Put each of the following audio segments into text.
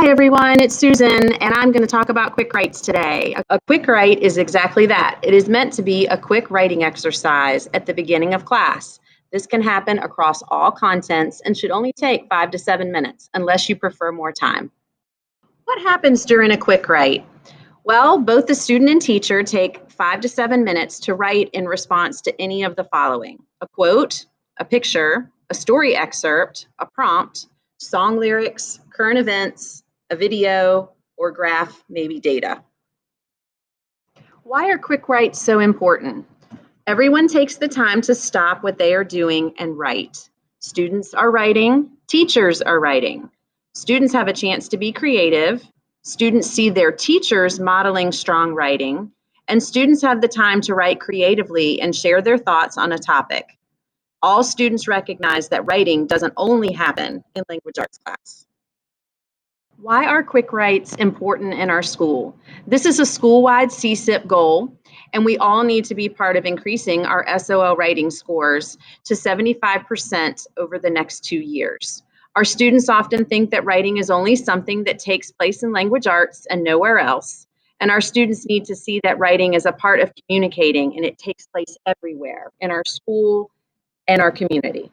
Hi everyone, it's Susan, and I'm going to talk about quick writes today. A quick write is exactly that. It is meant to be a quick writing exercise at the beginning of class. This can happen across all contents and should only take 5 to 7 minutes, unless you prefer more time. What happens during a quick write? Well, both the student and teacher take 5 to 7 minutes to write in response to any of the following: a quote, a picture, a story excerpt, a prompt, song lyrics, current events, a video, or graph, maybe data. Why are quick writes so important? Everyone takes the time to stop what they are doing and write. Students are writing, teachers are writing. Students have a chance to be creative. Students see their teachers modeling strong writing, and students have the time to write creatively and share their thoughts on a topic. All students recognize that writing doesn't only happen in language arts class. Why are quick writes important in our school? This is a school-wide CSIP goal, and we all need to be part of increasing our SOL writing scores to 75% over the next 2 years. Our students often think that writing is only something that takes place in language arts and nowhere else. And our students need to see that writing is a part of communicating, and it takes place everywhere in our school and our community.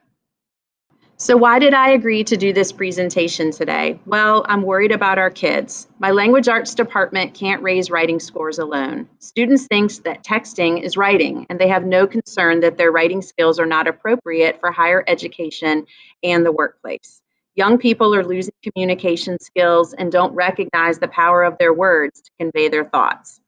So why did I agree to do this presentation today? Well, I'm worried about our kids. My language arts department can't raise writing scores alone. Students think that texting is writing, and they have no concern that their writing skills are not appropriate for higher education and the workplace. Young people are losing communication skills and don't recognize the power of their words to convey their thoughts.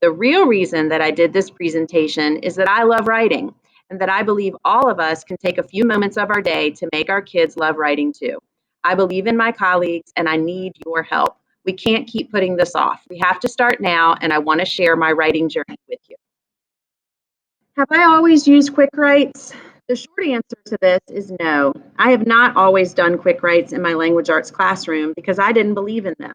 The real reason that I did this presentation is that I love writing, and that I believe all of us can take a few moments of our day to make our kids love writing too. I believe in my colleagues, and I need your help. We can't keep putting this off. We have to start now, and I want to share my writing journey with you. Have I always used quick writes? The short answer to this is no. I have not always done quick writes in my language arts classroom because I didn't believe in them.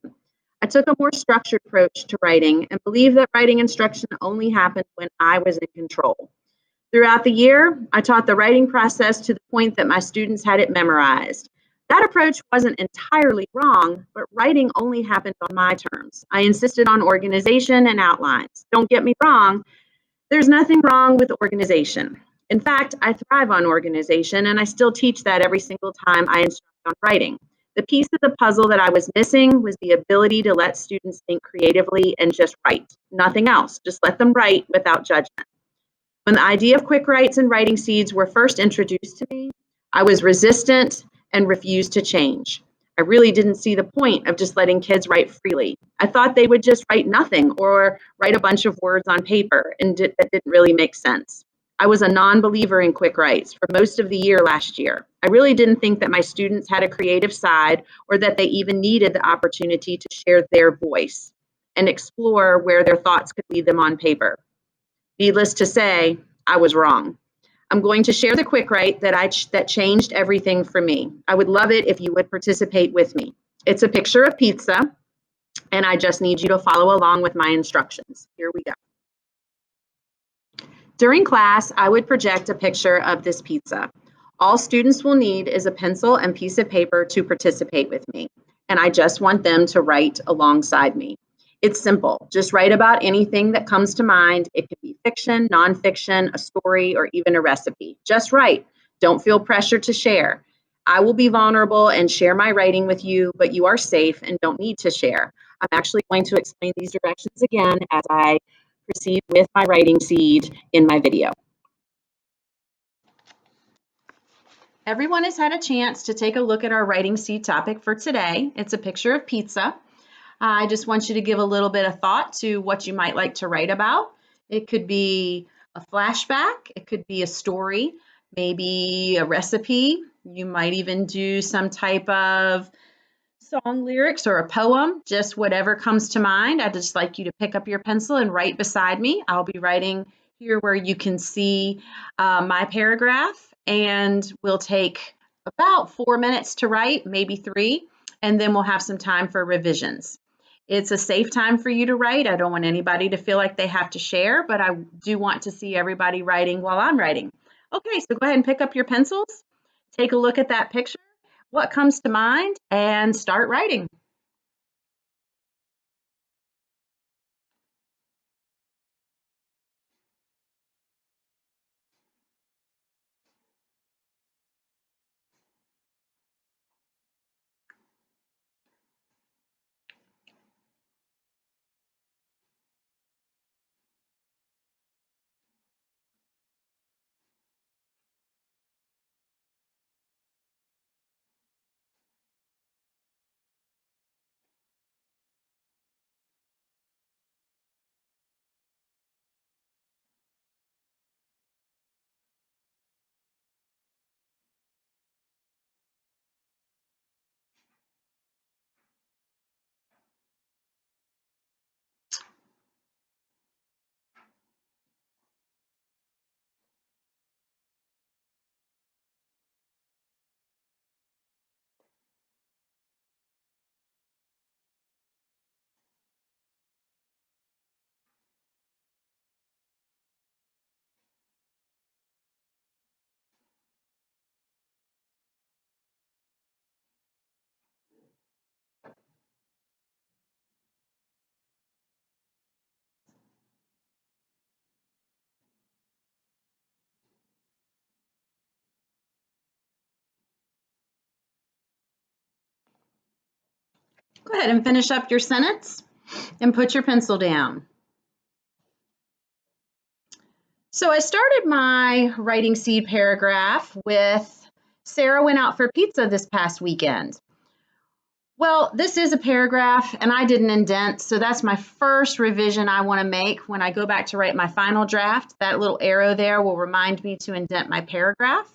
I took a more structured approach to writing and believe that writing instruction only happened when I was in control. Throughout the year, I taught the writing process to the point that my students had it memorized. That approach wasn't entirely wrong, but writing only happened on my terms. I insisted on organization and outlines. Don't get me wrong, there's nothing wrong with organization. In fact, I thrive on organization, and I still teach that every single time I instruct on writing. The piece of the puzzle that I was missing was the ability to let students think creatively and just write. Nothing else. Just let them write without judgment. When the idea of quick writes and writing seeds were first introduced to me, I was resistant and refused to change. I really didn't see the point of just letting kids write freely. I thought they would just write nothing or write a bunch of words on paper, and that didn't really make sense. I was a non-believer in quick writes for most of the year last year. I really didn't think that my students had a creative side or that they even needed the opportunity to share their voice and explore where their thoughts could lead them on paper. Needless to say, I was wrong. I'm going to share the quick write that changed everything for me. I would love it if you would participate with me. It's a picture of pizza, and I just need you to follow along with my instructions. Here we go. During class, I would project a picture of this pizza. All students will need is a pencil and piece of paper to participate with me, and I just want them to write alongside me. It's simple. Just write about anything that comes to mind. It could be fiction, nonfiction, a story, or even a recipe. Just write. Don't feel pressure to share. I will be vulnerable and share my writing with you, but you are safe and don't need to share. I'm actually going to explain these directions again as I proceed with my writing seed in my video. Everyone has had a chance to take a look at our writing seed topic for today. It's a picture of pizza. I just want you to give a little bit of thought to what you might like to write about. It could be a flashback, it could be a story, maybe a recipe. You might even do some type of song lyrics or a poem, just whatever comes to mind. I'd just like you to pick up your pencil and write beside me. I'll be writing here where you can see my paragraph, and we'll take about 4 minutes to write, maybe 3, and then we'll have some time for revisions. It's a safe time for you to write. I don't want anybody to feel like they have to share, but I do want to see everybody writing while I'm writing. Okay, so go ahead and pick up your pencils, take a look at that picture, what comes to mind, and start writing. Go ahead and finish up your sentence and put your pencil down. So I started my writing seed paragraph with Sarah went out for pizza this past weekend. Well, this is a paragraph and I didn't indent, so that's my first revision I want to make when I go back to write my final draft. That little arrow there will remind me to indent my paragraph.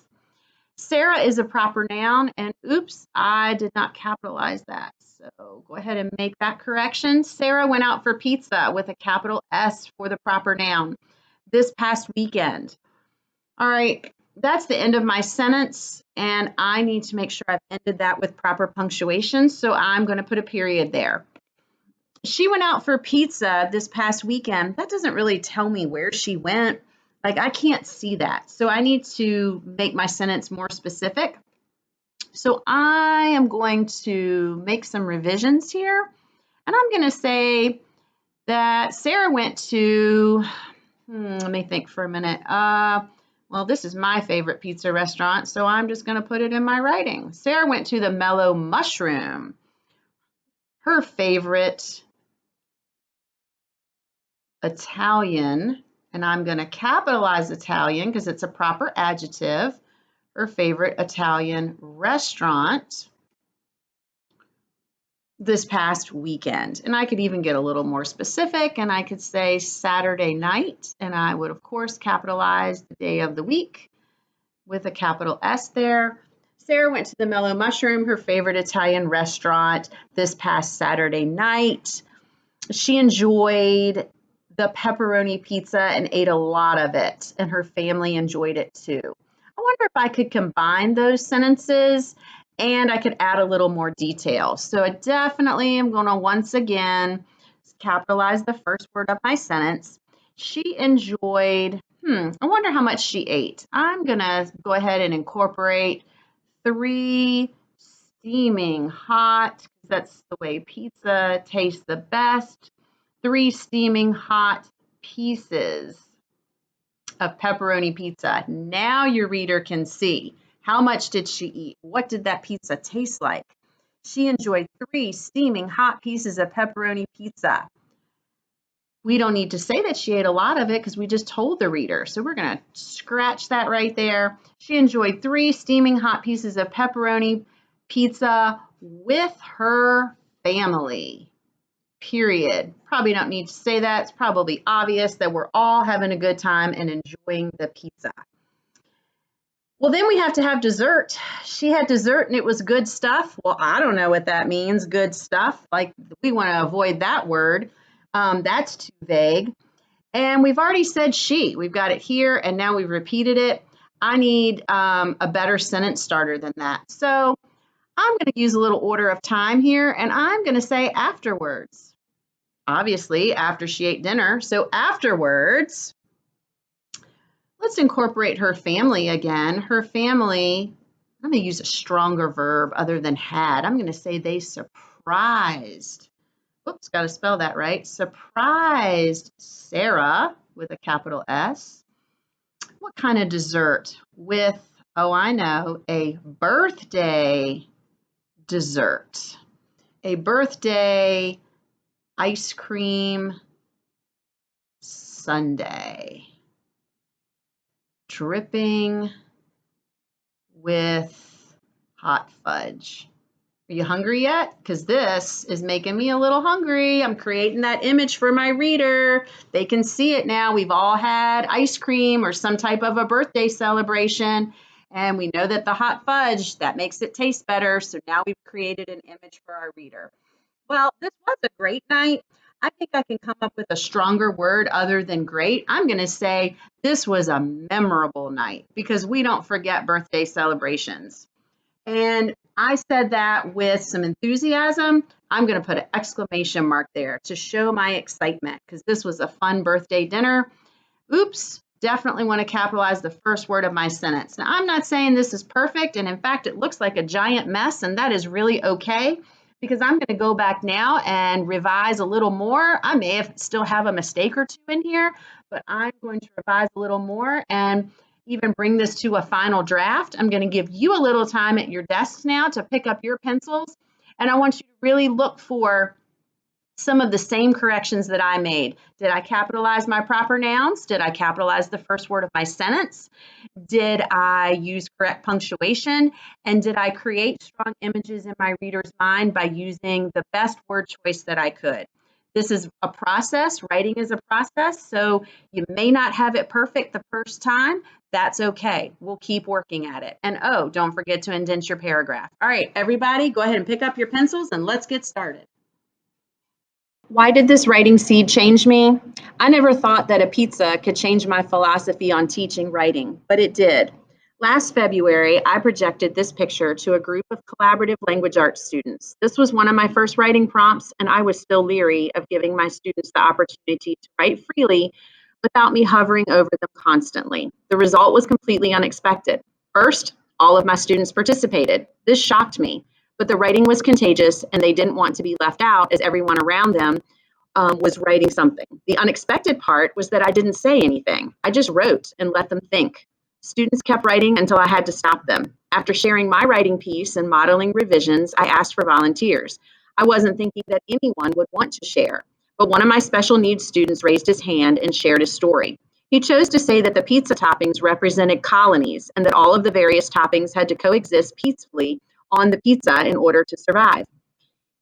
Sarah is a proper noun, and oops, I did not capitalize that. So go ahead and make that correction. Sarah went out for pizza with a capital S for the proper noun this past weekend. All right, that's the end of my sentence, and I need to make sure I've ended that with proper punctuation, so I'm going to put a period there. She went out for pizza this past weekend. That doesn't really tell me where she went. Like, I can't see that, so I need to make my sentence more specific. So I am going to make some revisions here, and I'm going to say that Sarah went to, let me think for a minute. Well, this is my favorite pizza restaurant, so I'm just going to put it in my writing. Sarah went to the Mellow Mushroom. Her favorite Italian, and I'm going to capitalize Italian because it's a proper adjective. Her favorite Italian restaurant this past weekend. And I could even get a little more specific, and I could say Saturday night, and I would of course capitalize the day of the week with a capital S there. Sarah went to the Mellow Mushroom, her favorite Italian restaurant, this past Saturday night. She enjoyed the pepperoni pizza and ate a lot of it, and her family enjoyed it too. I wonder if I could combine those sentences and I could add a little more detail. So I definitely am going to once again capitalize the first word of my sentence. She enjoyed, I wonder how much she ate. I'm going to go ahead and incorporate 3 steaming hot, that's the way pizza tastes the best, 3 steaming hot pieces of pepperoni pizza. Now your reader can see. How much did she eat? What did that pizza taste like? She enjoyed 3 steaming hot pieces of pepperoni pizza. We don't need to say that she ate a lot of it because we just told the reader. So we're going to scratch that right there. She enjoyed 3 steaming hot pieces of pepperoni pizza with her family. Period. Probably don't need to say that. It's probably obvious that we're all having a good time and enjoying the pizza. Well, then we have to have dessert. She had dessert and it was good stuff. Well, I don't know what that means, good stuff. Like, we want to avoid that word. That's too vague. And we've already said she. We've got it here and now we've repeated it. I need a better sentence starter than that. So I'm going to use a little order of time here and I'm going to say afterwards. Obviously, after she ate dinner. So afterwards, let's incorporate her family again. Her family, I'm going to use a stronger verb other than had. I'm going to say they surprised. Oops, got to spell that right. Surprised Sarah with a capital S. What kind of dessert? With, oh, I know, a birthday dessert. A birthday ice cream sundae. Dripping with hot fudge. Are you hungry yet? Because this is making me a little hungry. I'm creating that image for my reader. They can see it now. We've all had ice cream or some type of a birthday celebration, and we know that the hot fudge, that makes it taste better. So now we've created an image for our reader. Well, this was a great night. I think I can come up with a stronger word other than great. I'm going to say this was a memorable night because we don't forget birthday celebrations. And I said that with some enthusiasm. I'm going to put an exclamation mark there to show my excitement because this was a fun birthday dinner. Oops, definitely want to capitalize the first word of my sentence. Now, I'm not saying this is perfect, and in fact, it looks like a giant mess, and that is really okay because I'm going to go back now and revise a little more. I may still have a mistake or 2 in here, but I'm going to revise a little more and even bring this to a final draft. I'm going to give you a little time at your desks now to pick up your pencils And I want you to really look for some of the same corrections that I made. Did I capitalize my proper nouns? Did I capitalize the first word of my sentence? Did I use correct punctuation? And did I create strong images in my reader's mind by using the best word choice that I could? This is a process. Writing is a process. So you may not have it perfect the first time. That's okay. We'll keep working at it. And oh, don't forget to indent your paragraph. All right, everybody, go ahead and pick up your pencils and let's get started. Why did this writing seed change me? I never thought that a pizza could change my philosophy on teaching writing, but it did. Last February, I projected this picture to a group of collaborative language arts students. This was one of my first writing prompts, and I was still leery of giving my students the opportunity to write freely without me hovering over them constantly. The result was completely unexpected. First, all of my students participated. This shocked me. But the writing was contagious and they didn't want to be left out as everyone around them was writing something. The unexpected part was that I didn't say anything. I just wrote and let them think. Students kept writing until I had to stop them. After sharing my writing piece and modeling revisions, I asked for volunteers. I wasn't thinking that anyone would want to share, but one of my special needs students raised his hand and shared his story. He chose to say that the pizza toppings represented colonies and that all of the various toppings had to coexist peacefully on the pizza in order to survive.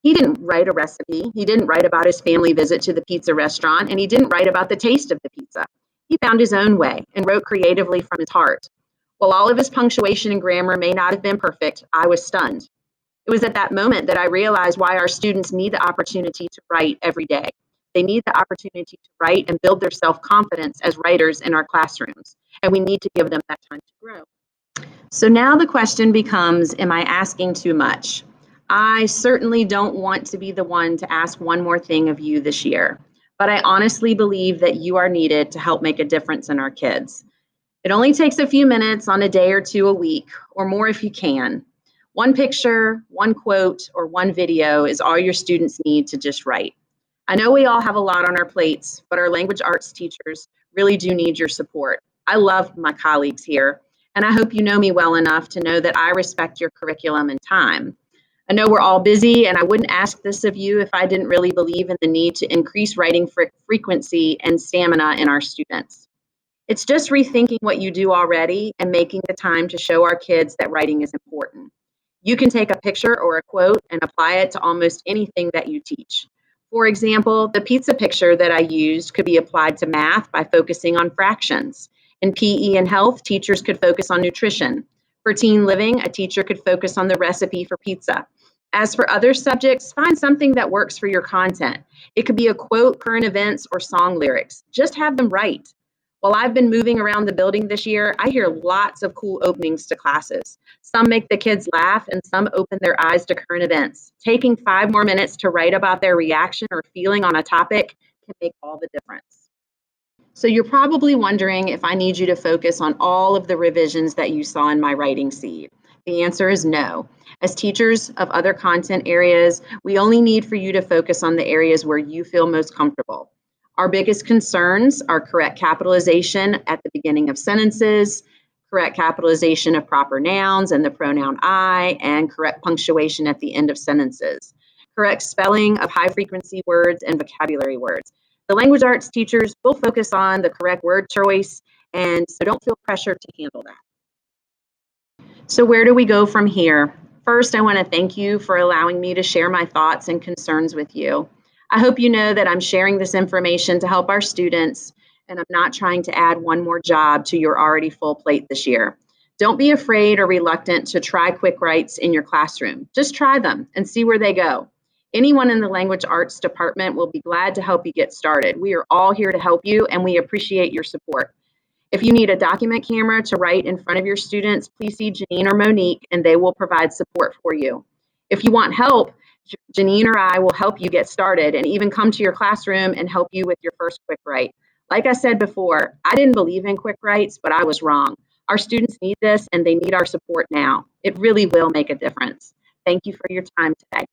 He didn't write a recipe. He didn't write about his family visit to the pizza restaurant, and he didn't write about the taste of the pizza. He found his own way and wrote creatively from his heart. While all of his punctuation and grammar may not have been perfect, I was stunned. It was at that moment that I realized why our students need the opportunity to write every day. They need the opportunity to write and build their self-confidence as writers in our classrooms, and we need to give them that time to grow. So now the question becomes, am I asking too much? I certainly don't want to be the one to ask one more thing of you this year, but I honestly believe that you are needed to help make a difference in our kids. It only takes a few minutes on a day or two a week, or more if you can. One picture, one quote, or one video is all your students need to just write. I know we all have a lot on our plates, but our language arts teachers really do need your support. I love my colleagues here, and I hope you know me well enough to know that I respect your curriculum and time. I know we're all busy, and I wouldn't ask this of you if I didn't really believe in the need to increase writing frequency and stamina in our students. It's just rethinking what you do already and making the time to show our kids that writing is important. You can take a picture or a quote and apply it to almost anything that you teach. For example, the pizza picture that I used could be applied to math by focusing on fractions. In PE and health, teachers could focus on nutrition. For teen living, a teacher could focus on the recipe for pizza. As for other subjects, find something that works for your content. It could be a quote, current events, or song lyrics. Just have them write. While I've been moving around the building this year, I hear lots of cool openings to classes. Some make the kids laugh and some open their eyes to current events. Taking 5 more minutes to write about their reaction or feeling on a topic can make all the difference. So you're probably wondering if I need you to focus on all of the revisions that you saw in my writing seed. The answer is no. As teachers of other content areas, we only need for you to focus on the areas where you feel most comfortable. Our biggest concerns are correct capitalization at the beginning of sentences, correct capitalization of proper nouns and the pronoun I, and correct punctuation at the end of sentences, correct spelling of high frequency words and vocabulary words. The language arts teachers will focus on the correct word choice, and so don't feel pressured to handle that. So where do we go from here? First, I want to thank you for allowing me to share my thoughts and concerns with you. I hope you know that I'm sharing this information to help our students, and I'm not trying to add one more job to your already full plate this year. Don't be afraid or reluctant to try quick writes in your classroom. Just try them and see where they go. Anyone in the language arts department will be glad to help you get started. We are all here to help you, and we appreciate your support. If you need a document camera to write in front of your students, please see Janine or Monique, and they will provide support for you. If you want help, Janine or I will help you get started and even come to your classroom and help you with your first quick write. Like I said before, I didn't believe in quick writes, but I was wrong. Our students need this, and they need our support now. It really will make a difference. Thank you for your time today.